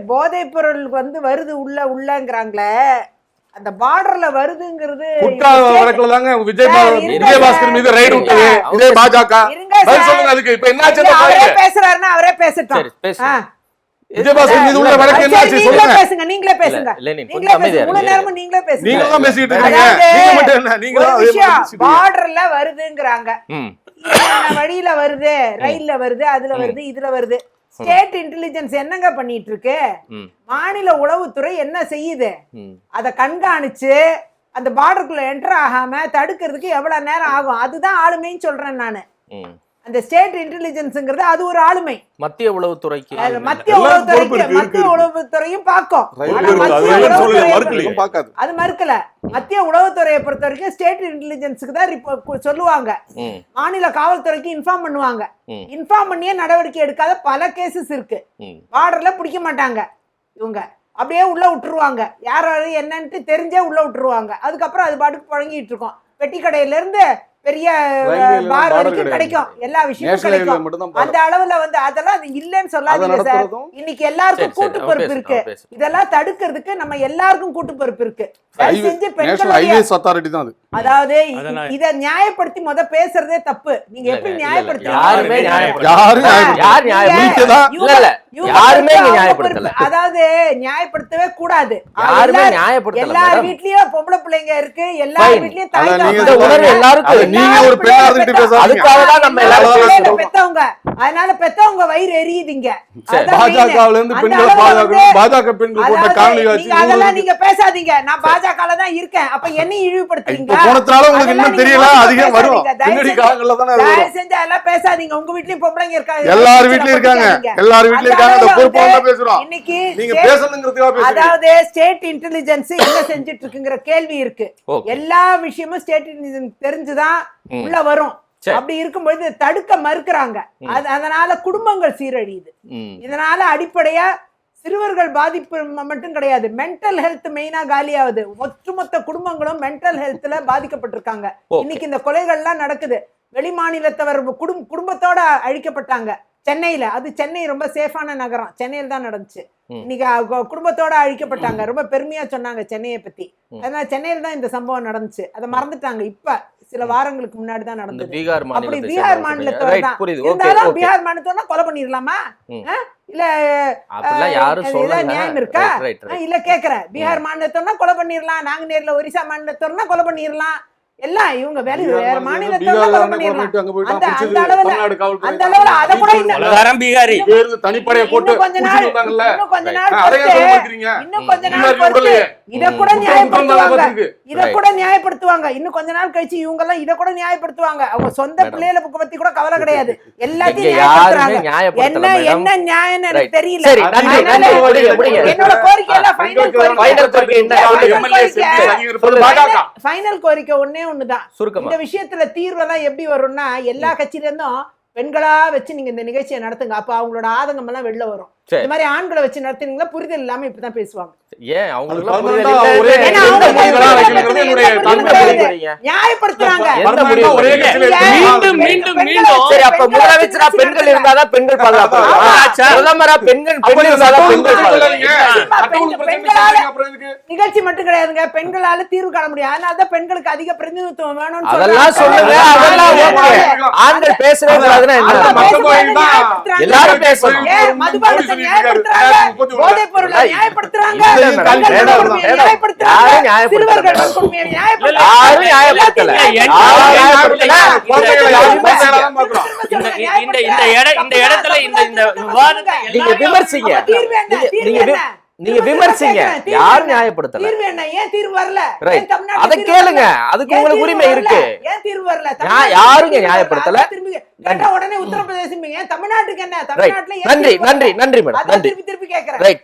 போதைப் பொருள் வருது உள்ளங்கிறாங்களே, அந்த பார்டர்ல வருதுங்கிறது வழக்குல தாங்க விஜயபாஸ்கர் மீது ரைடு விட்டது இதே பாஜக. பதில் சொல்லுங்க அதுக்கு. இப்ப என்னாச்சு? அவரே பேசுறாருன்னா அவரே பேசட்டும். விஜயபாஸ்கர் மீது உள்ள வழக்கு என்னாச்சு சொல்லுங்க. பேசுங்க, நீங்களே பேசுங்க. முழு நேரமும் நீங்களே பேசுங்க. நீங்க தான் பேசிட்டு இருக்கீங்க. நீங்க மட்டும் என்ன? நீங்க பார்டர்ல வருதுங்கறாங்க. வழியில வருது, ரயில்ல வருது, அதுல வருது, இதுல வருது. ஸ்டேட் இன்டெலிஜென்ஸ் என்னங்க பண்ணிட்டு இருக்கு? மாநில உளவுத்துறை என்ன செய்யுது? அத கண்காணிச்சு அந்த பார்டருக்குள்ள என்டர் ஆகாம தடுக்கிறதுக்கு எவ்வளவு நேரம் ஆகும்? அதுதான் ஆளுமைன்னு சொல்றேன் நானு. அந்த ஸ்டேட் இன்டெலிஜென்ஸ்ங்கிறது அது ஒரு ஆளுமை. மத்திய உளவுத்துறைக்கு மத்திய உளவுத்துறையும் பார்க்கும். அது மறுக்கல. மத்திய உளவுத்துறையை பொறுத்த வரைக்கும் ஸ்டேட் இன்டெலிஜென்ஸுக்கு தான் சொல்லுவாங்க. மாநில காவல்துறைக்கு இன்ஃபார்ம் பண்ணுவாங்க. இன்ஃபார்ம் பண்ணியே நடவடிக்கை எடுக்காத பல கேசஸ் இருக்கு. பார்டர்ல பிடிக்க மாட்டாங்க இவங்க, அப்படியே உள்ள விட்டுருவாங்க. யாராவது என்னன்ட்டு தெரிஞ்சே உள்ள விட்டுருவாங்க. அதுக்கப்புறம் அது பாட்டுக்கு புழங்கிட்டு இருக்கோம். பெட்டி கடையில இருந்து பெரிய பார் வரைக்கும் கிடைக்கும், எல்லா விஷயமும் கிடைக்கும். அந்த அளவுல அதெல்லாம் இல்லன்னு சொல்லாதீங்க சார். இன்னைக்கு எல்லாருக்கும் கூட்டு பொறுப்பு இருக்கு. இதெல்லாம் தடுக்கிறதுக்கு நம்ம எல்லாருக்கும் கூட்டு பொறுப்பு இருக்கு. அதாவது இத நியாயப்படுத்தி பேசுறதே தப்பு. நீங்க எப்படி அதாவது நியாயப்படுத்தவே கூடாது. எல்லார் வீட்லயும் பொம்பளை பிள்ளைங்க இருக்கு, எல்லார் வீட்லயும் தாய் நீங்க ஒரு பெண்ணா இருந்துட்டு பேசாதீங்க. அதுக்காக தான் நம்ம எல்லாரும் பெத்தவங்க. அதனால பெத்தவங்க வயிறு எரியுதுங்க. பாஜகவுல இருந்து பெண்களை பாதுகாக்கணும். பாஜக பெண்கள் போட்ட காணொளி காட்சி அதெல்லாம் நீங்க பேசாதீங்க. நான் பாஜகல தான் இருக்கேன். அப்ப என்ன இழிவுபடுத்துறீங்க? போனதுனால உங்களுக்கு இன்னும் தெரியல. அதிகம் வரும். பின்னாடி காலங்கள்ல தான அது வரும். செஞ்சா எல்லாம் பேசாதீங்க. உங்க வீட்லயும் பொம்பளைங்க இருக்காங்க. எல்லார் வீட்லயும் இருக்காங்க. எல்லார் வீட்லயும் இருக்காங்க. அந்த பொறுப்போட பேசுறோம். இன்னைக்கு நீங்க பேசணும்ங்கிறதுக்காக பேசுறீங்க. அதாவது ஸ்டேட் இன்டெலிஜென்ஸ் என்ன செஞ்சிட்டு இருக்குங்கிற கேள்வி இருக்கு. எல்லா விஷயமும் ஸ்டேட் இன்டெலிஜென்ஸ் தெரிஞ்சுதான் உள்ள வரும். அப்படி இருக்கும்போது தடுக்க மறுக்கிறாங்க. அதனால குடும்பங்கள் சீரழியுது. இதனால அடிப்படையா சிறுவர்கள் பாதிப்பு மட்டும் கிடையாது, மென்டல் ஹெல்த் மெயினா காலியாகுது. ஒட்டுமொத்த குடும்பங்களும் மென்டல் ஹெல்த்ல பாதிக்கப்பட்டிருக்காங்க. இன்னைக்கு இந்த கொலைகள்லாம் நடக்குது. வெளி மாநிலத்தவர் குடும்பத்தோட அழிக்கப்பட்டாங்க சென்னையில. அது சென்னை ரொம்ப சேஃபான நகரம். சென்னையில் தான் நடந்துச்சு. இன்னைக்கு குடும்பத்தோட அழிக்கப்பட்டாங்க. ரொம்ப பெருமையா சொன்னாங்க சென்னையை பத்தி. அதனால சென்னையில் தான் இந்த சம்பவம் நடந்துச்சு. அதை மறந்துட்டாங்க. இப்ப சில வாரங்களுக்கு முன்னாடி தான் நடந்தது. அப்படி பீகார் மாநிலத்தோட இருந்தாலும் பீகார் மாநிலத்தோட கொலை பண்ணிடலாமா? இல்ல நியாயம் இருக்கா? இல்ல கேக்குறேன். பீகார் மாநிலத்தோட கொலை பண்ணிடலாம். நாங்க நேர்ல ஒரிசா மாநிலத்தோட கொலை பண்ணிடலாம். எல்லாம் இவங்க வேற மாநிலத்தோட கொலை பண்ணிடலாம். அந்த அளவுல அத கூட தனிப்படையை போட்டு இன்னும் கொஞ்ச நாள் இத கூட நியாயப்படுத்துவாங்க. இத கூட நியாயப்படுத்துவாங்க. இன்னும் கொஞ்ச நாள் கழிச்சு இவங்க எல்லாம் இத கூட நியாயப்படுத்துவாங்க. அவங்க சொந்த பிள்ளைகளை பத்தி கூட கவலை கிடையாது. எல்லாத்தையும் நியாயப்படுத்துறாங்க. என்ன நியாயம் எனக்கு தெரியல. என்னோட கோரிக்கை எல்லாம் ஃபைனல் கோரிக்கை ஒன்னே ஒண்ணுதான். இந்த விஷயத்துல தீர்வெல்லாம் எப்படி வரும்னா, எல்லா கட்சியில இருந்தும் பெண்களா வச்சு நீங்க இந்த நிகழ்ச்சியை நடத்துங்க. அப்ப அவங்களோட ஆதங்கம் எல்லாம் வெளில வரும். இந்த மாதிரி ஆண்களை வச்சு நடத்துனீங்களா புரிதல் இல்லாம இப்பதான் பேசுவாங்க. ஏன் அவங்களுக்கு நியாயப்படுத்துறாங்க. முதலமைச்சரா பெண்கள் இருந்தாதான் பெண்கள் பாதுகாப்பு, பிரதமரா பெண்கள் இருந்தாதான் நிகழ்ச்சி மட்டும் கிடையாதுங்க. பெண்களால தீர்வு காண முடியாது. அதனாலதான் பெண்களுக்கு அதிக பிரதிநிதித்துவம் வேணும்னு அதெல்லாம் சொல்லுங்க. அதெல்லாம் ஆண்கள் பேசவே கூடாதுன்னா எல்லாரும் பேசணும். மதுபானத்தை நியாயப்படுத்துறாங்க, போதைப் பொருளை நியாயப்படுத்துறாங்க, நீங்க விமர்சிங்க, யாரும் நியாயப்படுத்தல. தீர்வு என்ன? ஏன் தீர்வு வரல? அத கேளுங்க. அதுக்கு உங்களுக்கு உரிமை இருக்கு. ஏன் தீர்வு வரல? யாரும் நியாயப்படுத்தல. உடனே உத்தரப்பிரதேசம், தமிழ்நாட்டுக்கு என்ன? தமிழ்நாட்டுல நன்றி மேடம், நன்றி. திருப்பி கேக்குறேன்.